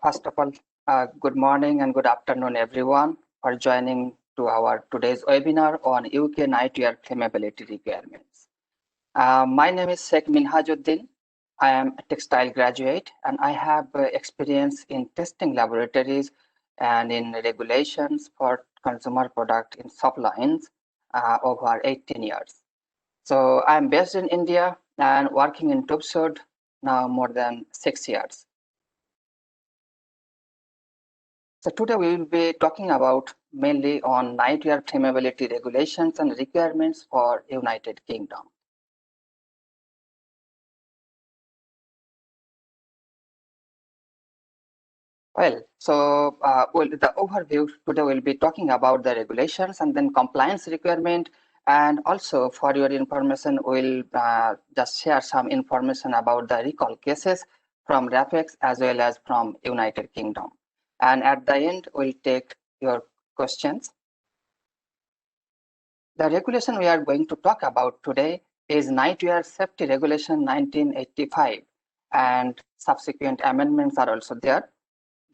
First of all, good morning and good afternoon, everyone, for joining to our today's webinar on UK nightwear flammability requirements. My name is Sheikh Minhajuddin. I am a textile graduate and I have experience in testing laboratories and in regulations for consumer product in soft lines over 18 years. So I am based in India and working in Tuxford now more than 6 years. So today we will be talking about mainly on nightwear flammability regulations and requirements for United Kingdom. Well, so the overview today we'll be talking about the regulations and then compliance requirement, and also for your information we'll just share some information about the recall cases from RAPEX as well as from United Kingdom. And at the end we'll take your questions. The regulation we are going to talk about today is Nightwear Safety Regulation 1985, and subsequent amendments are also there.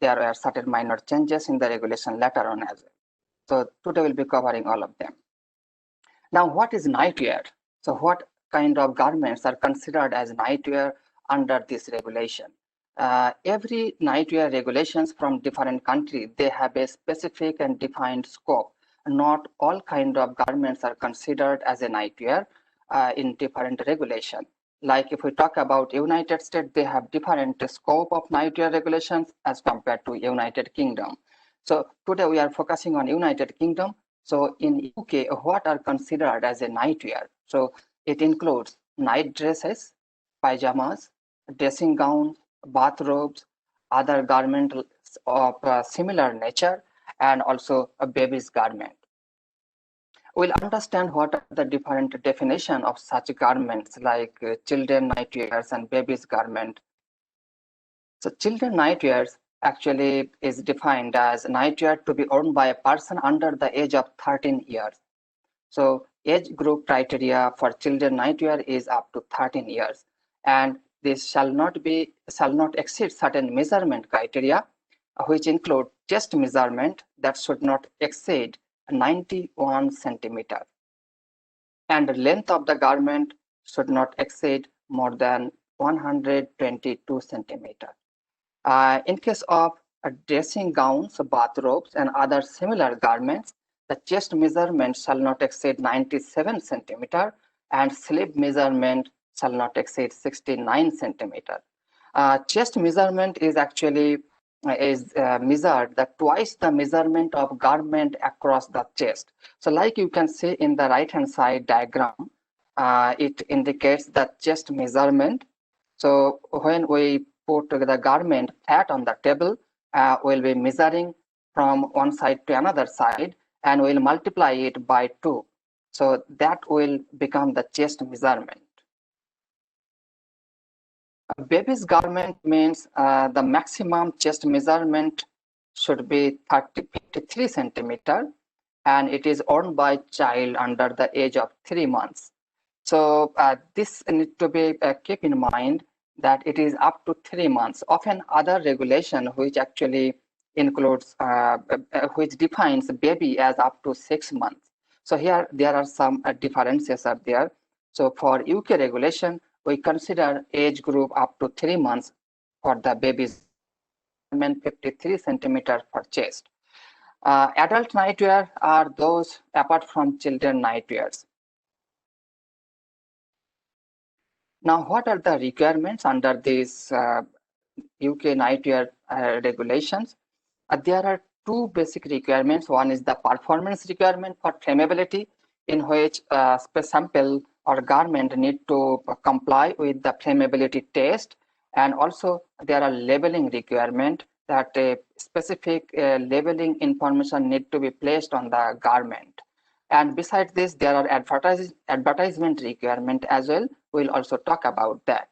There were certain minor changes in the regulation later on as well. So today we'll be covering all of them. Now, what is nightwear? So what kind of garments are considered as nightwear under this regulation? Every nightwear regulations from different countries, they have a specific and defined scope. Not all kind of garments are considered as a nightwear in different regulation. Like if we talk about United States, they have different scope of nightwear regulations as compared to United Kingdom. So today we are focusing on United Kingdom. So in UK, what are considered as a nightwear? So it includes night dresses, pajamas, dressing gowns, bathrobes, other garments of similar nature, and also a baby's garment. We'll understand what are the different definition of such garments like children nightwears and baby's garment. So children nightwears actually is defined as nightwear to be worn by a person under the age of 13 years. So age group criteria for children nightwear is up to 13 years, and this shall not exceed certain measurement criteria, which include chest measurement that should not exceed 91 centimeter, and the length of the garment should not exceed more than 122 centimeter. In case of dressing gowns, bathrobes, and other similar garments, the chest measurement shall not exceed 97 centimeter, and sleeve measurement shall not exceed 69 centimeter. Chest measurement is actually measured twice the measurement of garment across the chest. So like you can see in the right hand side diagram, it indicates the chest measurement. So when we put the garment flat on the table, we'll be measuring from one side to another side, and we'll multiply it by 2. So that will become the chest measurement. A baby's garment means the maximum chest measurement should be 53 centimeter, and it is worn by child under the age of 3 months. So this needs to be keep in mind that it is up to 3 months. Often other regulation which actually includes, which defines baby as up to 6 months. So here there are some differences are there. So for UK regulation, we consider age group up to 3 months for the baby's 53 centimeters for chest. Adult nightwear are those apart from children nightwears. Now, what are the requirements under these UK nightwear regulations? There are 2 basic requirements. One is the performance requirement for flammability, in which sample or garment need to comply with the flammability test, and also there are labeling requirement that a specific labeling information need to be placed on the garment. And besides this, there are advertisement requirement as well. We'll also talk about that.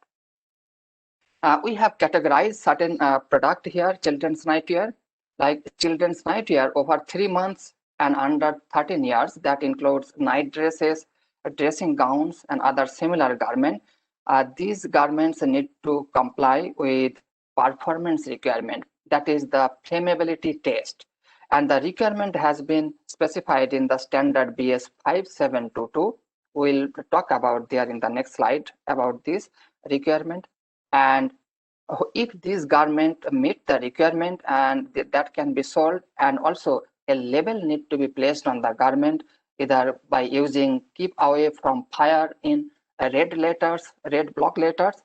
We have categorized certain product here, children's nightwear, like children's nightwear over 3 months and under 13 years. That includes night dresses, dressing gowns, and other similar garments. These garments need to comply with performance requirement, that is the flammability test. And the requirement has been specified in the standard BS 5722. We'll talk about there in the next slide about this requirement. And if this garment meet the requirement, and that can be sold, and also a label need to be placed on the garment, either by using keep away from fire in red block letters,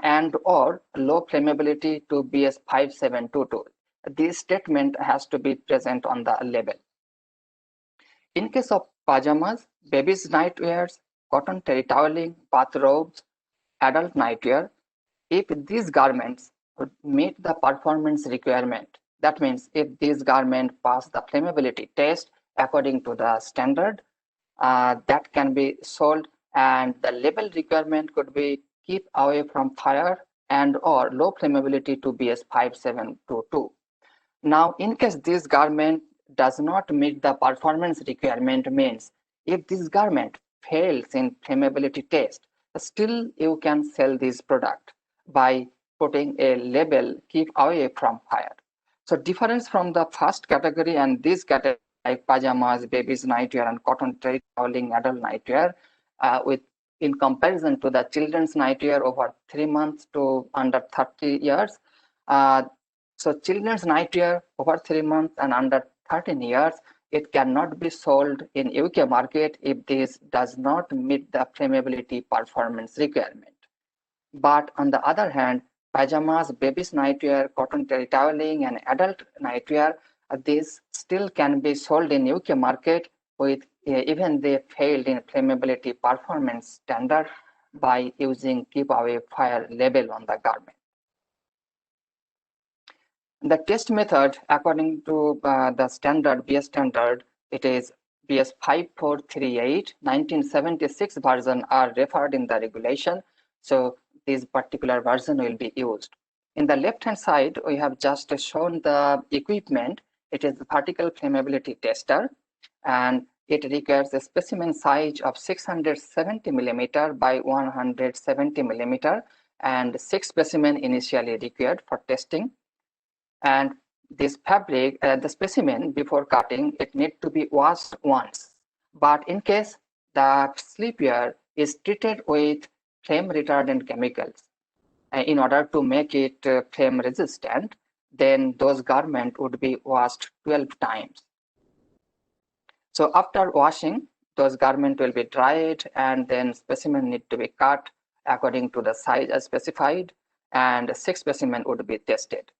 and or low flammability to BS 5722. This statement has to be present on the label. In case of pajamas, babies' nightwears, cotton terry toweling, bathrobes, adult nightwear, if these garments meet the performance requirement, that means if these garments pass the flammability test according to the standard, that can be sold, and the label requirement could be keep away from fire and or low flammability to BS 5722. Now, in case this garment does not meet the performance requirement, means if this garment fails in flammability test, still you can sell this product by putting a label keep away from fire. So difference from the first category and this category, like pajamas, babies nightwear, and cotton terry toweling adult nightwear, with in comparison to the children's nightwear over 3 months to under 30 years. So children's nightwear over 3 months and under 13 years, it cannot be sold in UK market if this does not meet the flammability performance requirement. But on the other hand, pajamas, babies nightwear, cotton terry toweling, and adult nightwear, these still can be sold in UK market with even they failed in flammability performance standard by using keep away fire label on the garment. The test method, according to the standard BS standard, it is BS 5438 1976 version are referred in the regulation. So this particular version will be used. In the left hand side, we have just shown the equipment. It is the vertical flammability tester, and it requires a specimen size of 670 millimeter by 170 millimeter, and 6 specimen initially required for testing. And this fabric, the specimen before cutting, it need to be washed once. But in case the sleepwear is treated with flame retardant chemicals in order to make it flame resistant, then those garments would be washed 12 times. So after washing, those garments will be dried, and then specimen need to be cut according to the size as specified, and 6 specimen would be tested.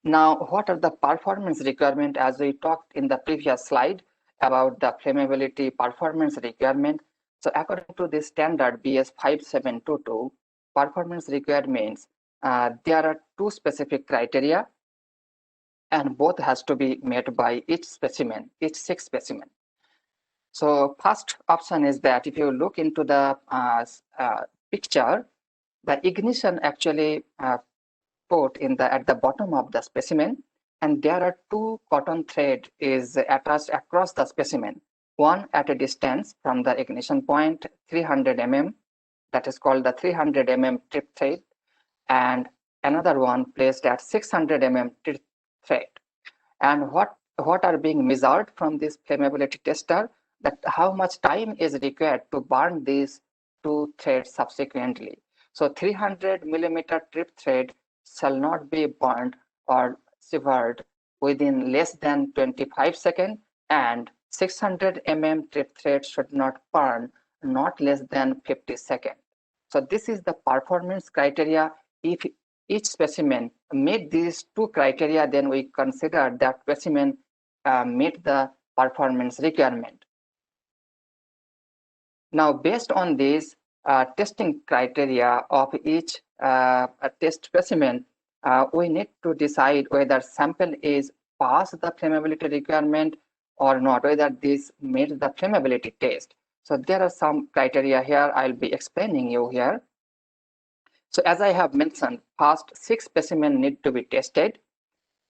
Now, what are the performance requirements, as we talked in the previous slide about the flammability performance requirement? So according to the standard BS 5722, performance requirements, there are 2 specific criteria, and both has to be met by each specimen, each 6 specimen. So first option is that if you look into the picture, the ignition actually put in the at the bottom of the specimen, and there are 2 cotton thread is attached across the specimen, one at a distance from the ignition point 300 mm, that is called the 300 mm trip thread, and another one placed at 600 mm trip thread. And what are being measured from this flammability tester, that how much time is required to burn these 2 threads subsequently. So 300 millimeter trip thread shall not be burned or severed within less than 25 seconds, and 600 mm trip thread should not burn not less than 50 seconds. So this is the performance criteria. If each specimen meet these 2 criteria, then we consider that specimen meet the performance requirement. Now, based on this testing criteria of each test specimen, we need to decide whether sample is past the flammability requirement or not, whether this meets the flammability test. So there are some criteria here. I'll be explaining you here. So as I have mentioned, first 6 specimens need to be tested,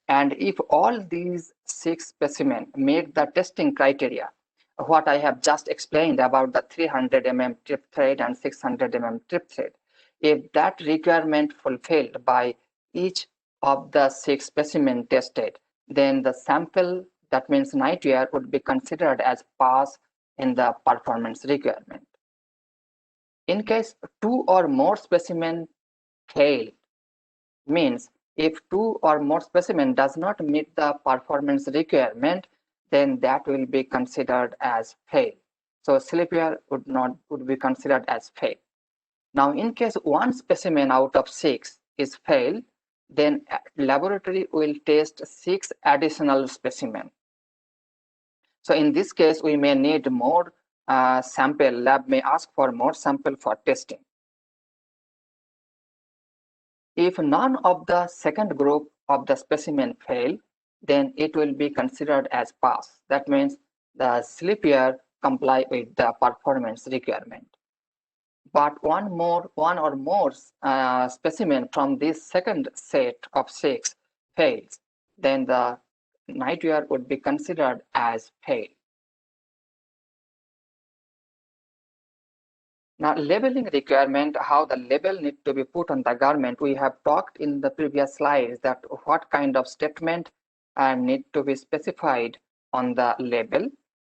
and if all these 6 specimens meet the testing criteria, what I have just explained about the 300 mm trip thread and 600 mm trip thread, if that requirement fulfilled by each of the 6 specimens tested, then the sample, that means nightwear, would be considered as pass in the performance requirement. In case 2 or more specimens fail, means if 2 or more specimen does not meet the performance requirement, then that will be considered as fail. So sleepwear would be considered as fail. Now, in case 1 specimen out of 6 is failed, then laboratory will test 6 additional specimen. So in this case, we may need more sample. Lab may ask for more sample for testing. If none of the second group of the specimen fail, then it will be considered as pass. That means the sleepwear comply with the performance requirement. But one or more specimen from this second set of 6 fails, then the nightwear would be considered as fail. Now, labeling requirement, how the label need to be put on the garment. We have talked in the previous slides that what kind of statement need to be specified on the label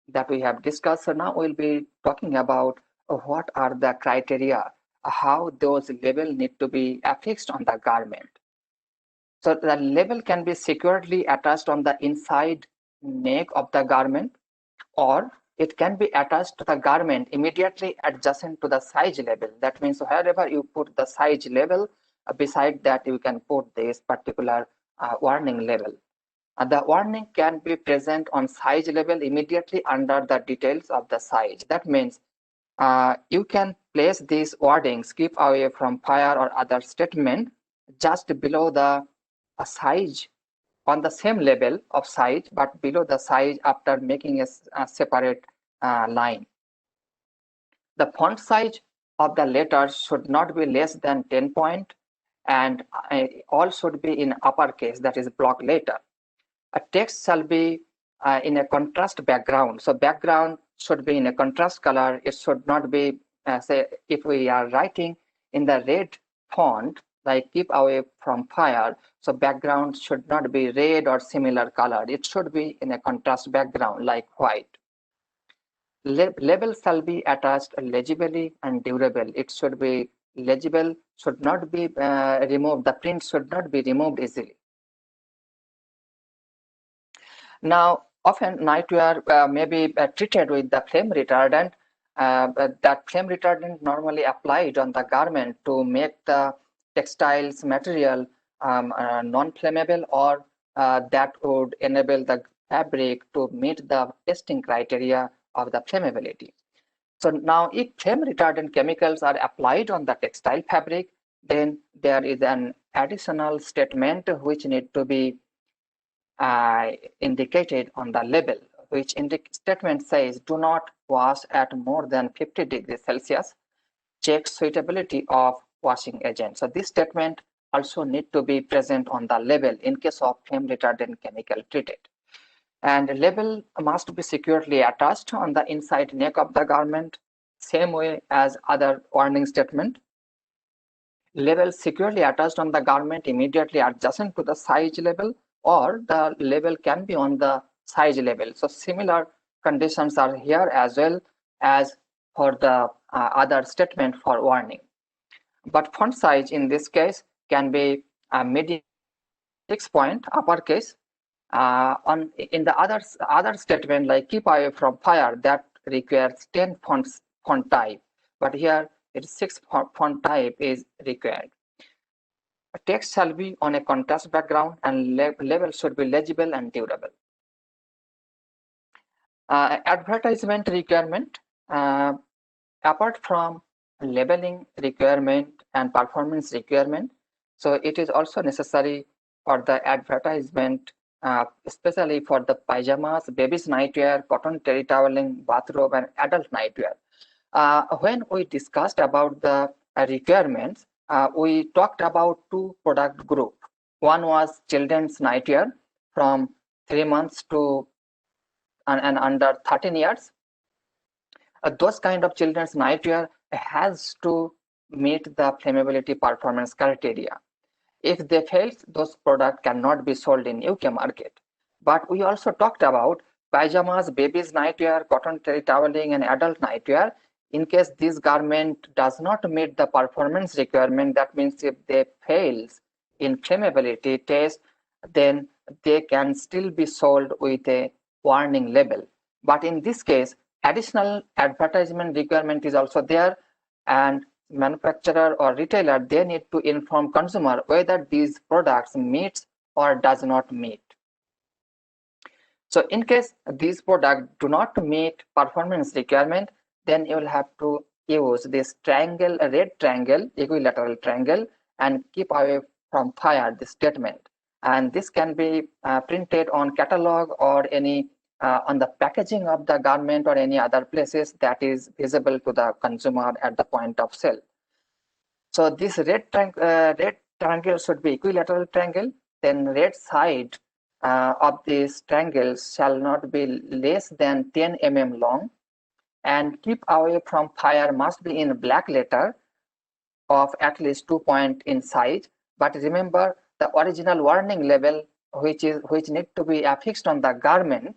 that we have discussed. So now we'll be talking about what are the criteria, how those labels need to be affixed on the garment. So the label can be securely attached on the inside neck of the garment, or it can be attached to the garment immediately adjacent to the size label. That means wherever you put the size label, beside that you can put this particular warning label. The warning can be present on size label immediately under the details of the size. That means you can place these wordings, keep away from fire or other statement, just below the size on the same level of size, but below the size after making a separate line. The font size of the letters should not be less than 10 point, and all should be in uppercase, that is block letter. A text shall be in a contrast background. So background should be in a contrast color. It should not be, say, if we are writing in the red font, like keep away from fire, so background should not be red or similar color. It should be in a contrast background like white. Label shall be attached legibly and durable. It should be legible, should not be removed. The print should not be removed easily. Now, often nightwear may be treated with the flame retardant. That flame retardant normally applied on the garment to make the textiles material non-flammable, or that would enable the fabric to meet the testing criteria of the flammability. So now if flame retardant chemicals are applied on the textile fabric, then there is an additional statement which need to be indicated on the label, which statement says do not wash at more than 50 degrees Celsius. Check suitability of washing agent. So this statement also need to be present on the label in case of flame retardant chemical treated. And label must be securely attached on the inside neck of the garment, same way as other warning statement. Label securely attached on the garment immediately adjacent to the size label, or the label can be on the size label. So similar conditions are here as well as for the other statement for warning. But font size in this case can be medium 6 point uppercase. In the other statement like keep away from fire, that requires 10 font type, but here it's 6 font type is required. Text shall be on a contrast background, and label should be legible and durable. Advertisement requirement, apart from labeling requirement and performance requirement, so it is also necessary for the advertisement, especially for the pajamas, baby's nightwear, cotton terry toweling, bathrobe, and adult nightwear. When we discussed about the requirements, we talked about 2 product group. One was children's nightwear from 3 months to and under 13 years. Those kind of children's nightwear has to meet the flammability performance criteria. If they fail, those products cannot be sold in UK market. But we also talked about pajamas, babies nightwear, cotton terry toweling, and adult nightwear. In case this garment does not meet the performance requirement, that means if they fails in flammability test, then they can still be sold with a warning label. But in this case, additional advertisement requirement is also there, and manufacturer or retailer, they need to inform consumer whether these products meets or does not meet. So in case these products do not meet performance requirement, then you will have to use this triangle, a red triangle, equilateral triangle, and keep away from fire, this statement. And this can be printed on catalog or any on the packaging of the garment or any other places that is visible to the consumer at the point of sale. So this red triangle should be equilateral triangle. Then red side of this triangle shall not be less than 10 mm long, and keep away from fire must be in black letter of at least 2 point in size. But remember, the original warning label which need to be affixed on the garment,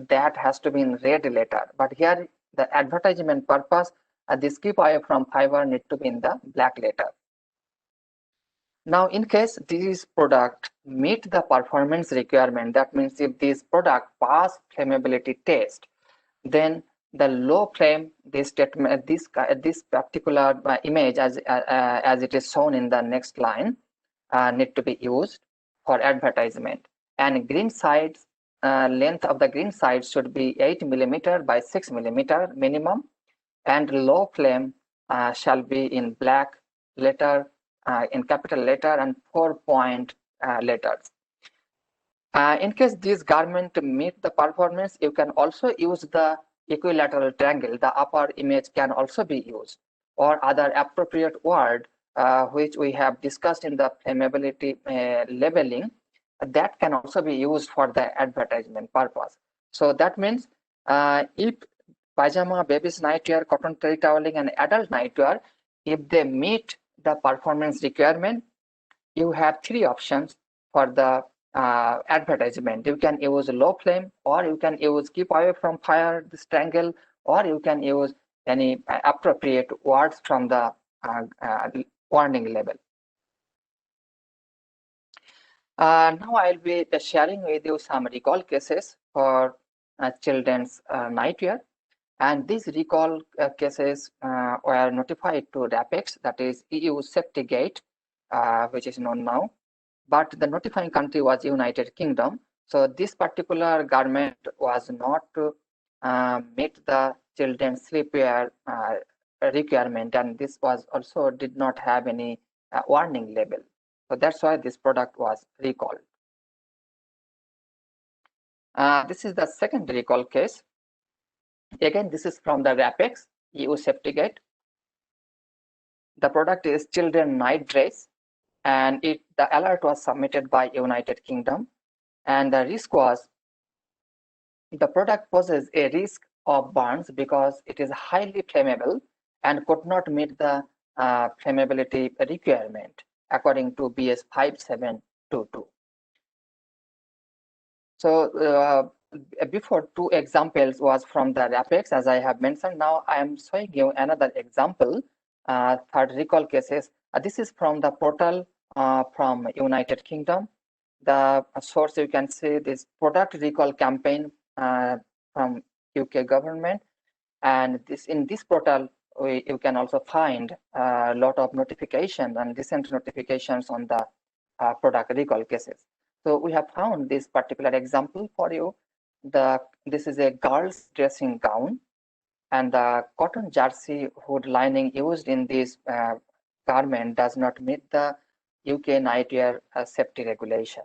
that has to be in red letter. But here the advertisement purpose, this keep away from fire need to be in the black letter. Now, in case these product meet the performance requirement, that means if this product pass flammability test, then the low flame, this statement, this particular image as it is shown in the next line, need to be used for advertisement. And green sides, length of the green side should be 8 mm by 6 mm minimum, and low flame shall be in black letter, in capital letter, and 4-point letters. In case this garment meet the performance, you can also use the equilateral triangle. The upper image can also be used, or other appropriate word which we have discussed in the flammability labeling, that can also be used for the advertisement purpose. So that means if pajama, baby's nightwear, cotton terry toweling, and adult nightwear, if they meet the performance requirement, you have 3 options for the advertisement. You can use low flame, or you can use keep away from fire, this triangle, or you can use any appropriate words from the warning label. Now I'll be sharing with you some recall cases for children's nightwear. And these recall cases were notified to RAPEX, that is EU Safety Gate, which is known now. But the notifying country was United Kingdom. So this particular garment was not meet the children's sleepwear requirement, and this was also did not have any warning label. So that's why this product was recalled. This is the second recall case. Again, this is from the RAPEX, EU Safety Gate. The product is children night dress, and the alert was submitted by United Kingdom, and the risk was the product poses a risk of burns because it is highly flammable and could not meet the flammability requirement according to BS 5722. So before, 2 examples was from the RAPEX, as I have mentioned. Now I am showing you another example for recall cases. This is from the portal from United Kingdom. The source, you can see this product recall campaign from UK government, and in this portal you can also find a lot of notifications and recent notifications on the product recall cases. So we have found this particular example for you. This is a girl's dressing gown, and the cotton jersey hood lining used in this garment does not meet the UK nightwear safety regulation.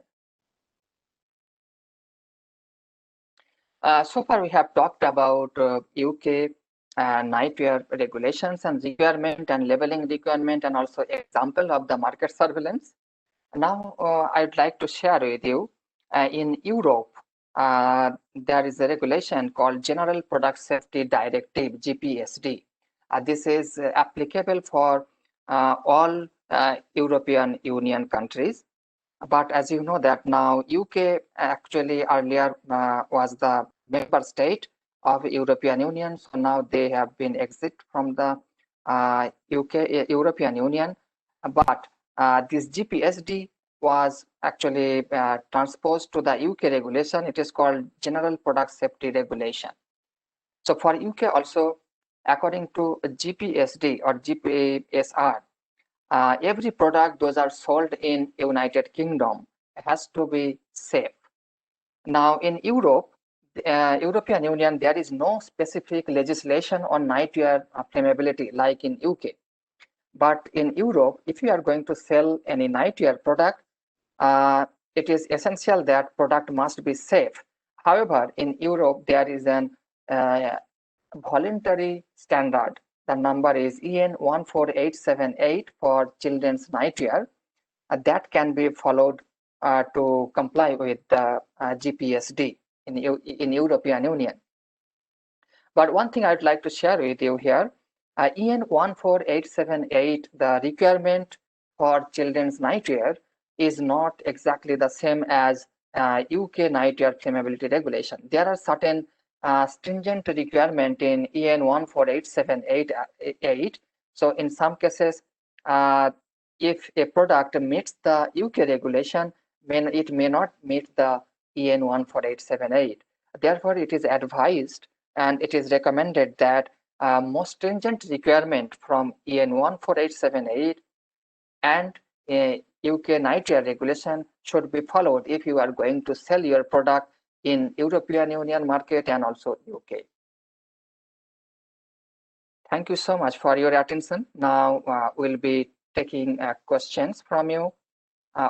So far we have talked about UK nightwear regulations and requirement and labeling requirement, and also example of the market surveillance. Now I'd like to share with you in Europe there is a regulation called General Product Safety Directive, GPSD. This is applicable for all European Union countries. But as you know that now UK actually earlier was the member state of European Union. So now they have been exit from the European Union. But this GPSD was actually transposed to the UK regulation. It is called General Product Safety Regulation. So for UK also, according to GPSD or GPSR, every product those are sold in United Kingdom has to be safe. Now in Europe, European Union, there is no specific legislation on nightwear flammability like in UK. But in Europe, if you are going to sell any nightwear product, it is essential that product must be safe. However, in Europe, there is an voluntary standard. The number is EN 14878 for children's nightwear. That can be followed to comply with the GPSD in European Union. But one thing I'd like to share with you here, EN 14878, the requirement for children's nightwear is not exactly the same as UK nightwear flammability regulation. There are certain stringent requirement in EN 14878. So in some cases, if a product meets the UK regulation, it may not meet the EN 14878. Therefore, it is advised and it is recommended that most stringent requirement from EN 14878 and UK nightwear regulation should be followed if you are going to sell your product in European Union market and also UK. Thank you so much for your attention. Now we'll be taking questions from you.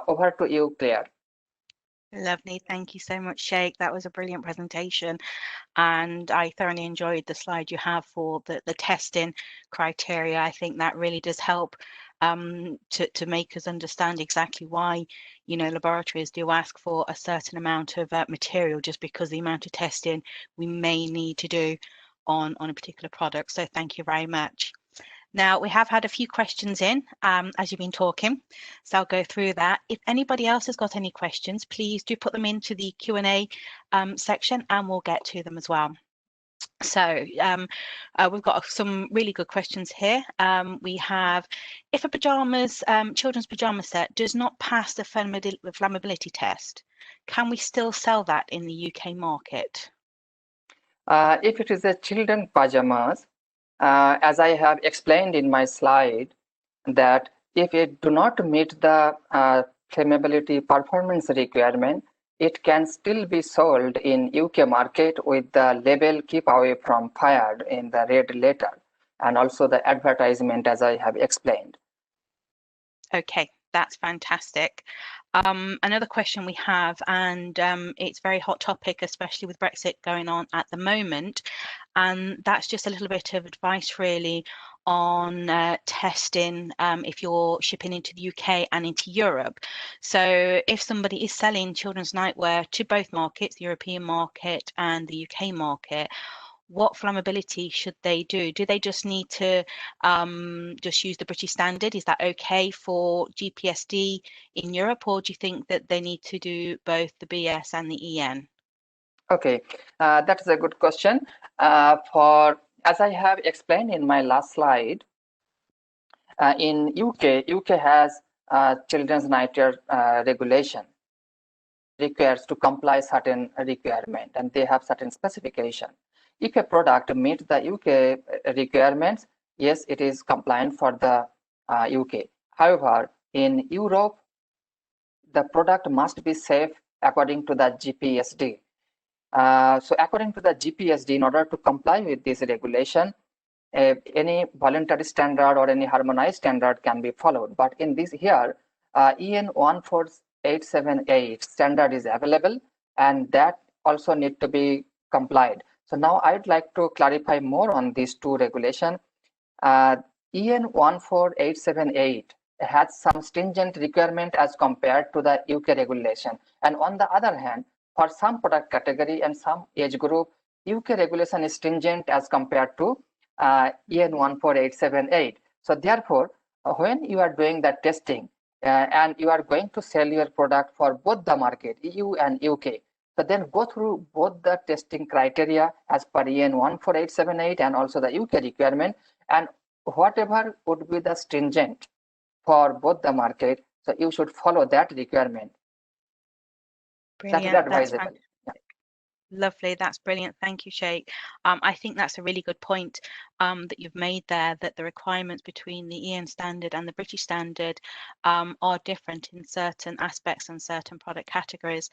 Over to you, Claire. Lovely. Thank you so much, Sheikh. That was a brilliant presentation. And I thoroughly enjoyed the slide you have for the testing criteria. I think that really does help to make us understand exactly why, you know, laboratories do ask for a certain amount of material just because the amount of testing we may need to do on a particular product. So thank you very much. Now, we have had a few questions in as you've been talking, so I'll go through that. If anybody else has got any questions, please do put them into the Q&A section and we'll get to them as well. So we've got some really good questions here. We have, if a children's pajama set does not pass the flammability test, can we still sell that in the UK market? If it is a children's pajamas, as I have explained in my slide, that if it do not meet the flammability performance requirement, it can still be sold in UK market with the label "Keep Away from Fire" in the red letter, and also the advertisement as I have explained. Okay, that's fantastic. Another question we have, and it's a very hot topic, especially with Brexit going on at the moment, and that's just a little bit of advice really on testing if you're shipping into the UK and into Europe. So if somebody is selling children's nightwear to both markets, the European market and the UK market, what flammability should they do? Do they just need to just use the British standard? Is that okay for GPSD in Europe, or do you think that they need to do both the BS and the EN? Okay, that is a good question. As I have explained in my last slide, in UK has children's nightwear regulation requires to comply certain requirement, and they have certain specification. If a product meets the UK requirements, yes, it is compliant for the UK. However, in Europe, the product must be safe according to the GPSD. So according to the GPSD, in order to comply with this regulation, any voluntary standard or any harmonized standard can be followed. But in this here, EN 14878 standard is available, and that also need to be complied. So now I'd like to clarify more on these two regulations. EN 14878 has some stringent requirement as compared to the UK regulation. And on the other hand, for some product category and some age group, UK regulation is stringent as compared to EN 14878. So therefore, when you are doing that testing and you are going to sell your product for both the market, EU and UK, so then go through both the testing criteria as per EN 14878 and also the UK requirement, and whatever would be the stringent for both the market, so you should follow that requirement. Brilliant. That is advisable. Lovely, that's brilliant. Thank you, Sheikh. I think that's a really good point that you've made there, that the requirements between the EN standard and the British standard are different in certain aspects and certain product categories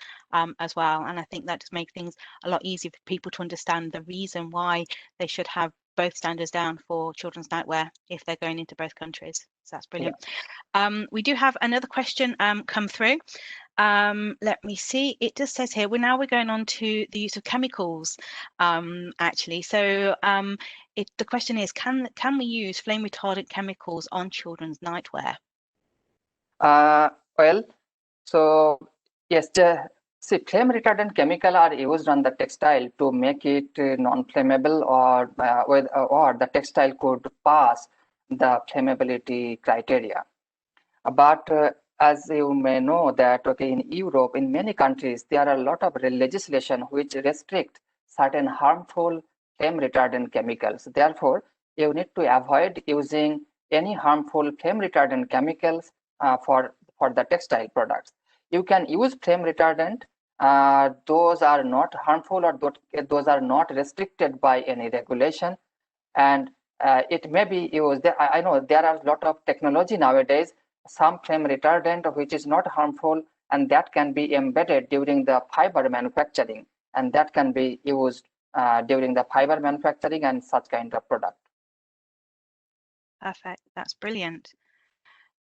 as well. And I think that just makes things a lot easier for people to understand the reason why they should have both standards down for children's nightwear if they're going into both countries. So that's brilliant. Yeah. We do have another question come through. Let me see. It just says here, we're going on to the use of chemicals, actually. So the question is, can we use flame retardant chemicals on children's nightwear? Well, so yes, see, flame retardant chemical are used on the textile to make it non-flammable, or the textile could pass the flammability criteria. But as you may know that, okay, in Europe, in many countries, there are a lot of legislation which restrict certain harmful flame retardant chemicals. Therefore, you need to avoid using any harmful flame retardant chemicals for the textile products. You can use flame retardant. Those are not harmful, or those are not restricted by any regulation, and it may be used. I know there are a lot of technology nowadays, some flame retardant which is not harmful, and that can be embedded during the fiber manufacturing, and that can be used during the fiber manufacturing and such kind of product. Perfect, that's brilliant.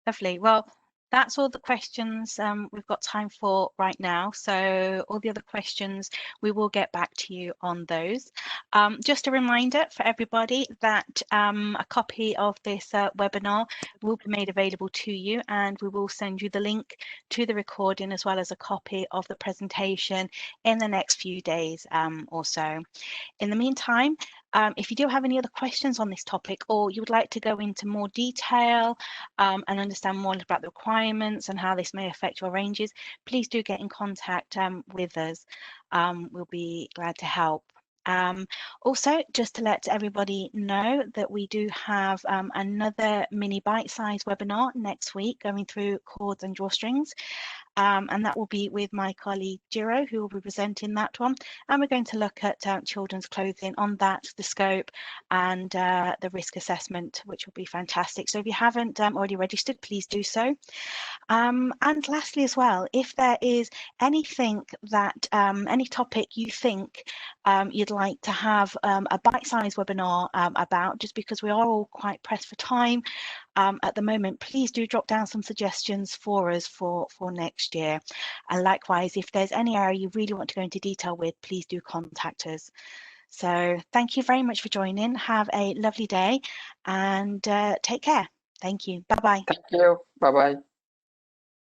Lovely. Well, that's all the questions we've got time for right now. So all the other questions, we will get back to you on those. Just a reminder for everybody that a copy of this webinar will be made available to you, and we will send you the link to the recording as well as a copy of the presentation in the next few days or so. In the meantime, if you do have any other questions on this topic, or you would like to go into more detail and understand more about the requirements and how this may affect your ranges, please do get in contact with us. We'll be glad to help. Also, just to let everybody know that we do have another mini bite-sized webinar next week going through cords and drawstrings. And that will be with my colleague Jiro, who will be presenting that one. And we're going to look at children's clothing on that, the scope and the risk assessment, which will be fantastic. So if you haven't already registered, please do so. And lastly as well, if there is anything that, any topic you think you'd like to have a bite-sized webinar about, just because we are all quite pressed for time at the moment, please do drop down some suggestions for us for next year. And likewise, if there's any area you really want to go into detail with, please do contact us. So thank you very much for joining. Have a lovely day and take care. Thank you. Bye-bye. Thank you. Bye-bye.